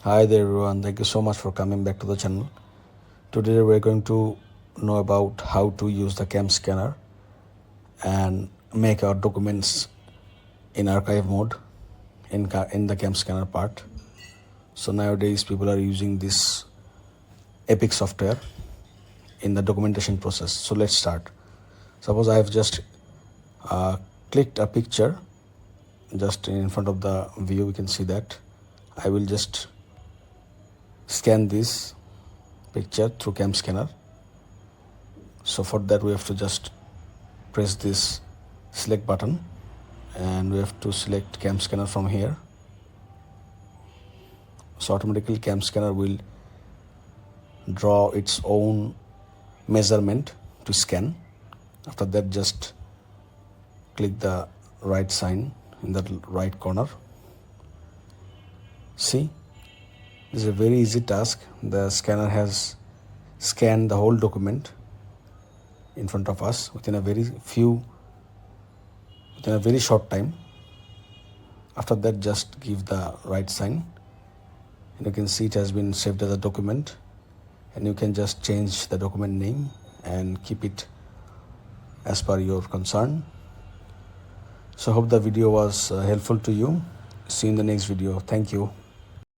Hi there everyone, thank you so much for coming back to the channel. Today we're going to know about how to use the CamScanner and make our documents in archive mode in the CamScanner part. So nowadays people are using this epic software in the documentation process. So let's start. Suppose I have just uh, clicked a picture just in front of the view. We can see that I will just scan this picture through CamScanner. So for that we have to just press this select button and we have to select CamScanner from here. So automatically CamScanner will draw its own measurement to scan. After that, just click the right sign in the right corner. See, this is a very easy task. The scanner has scanned the whole document in front of us within a very short time. After that, just give the right sign and you can see it has been saved as a document, and you can just change the document name and keep it as per your concern. So hope the video was helpful to you. See you in the next video. Thank you.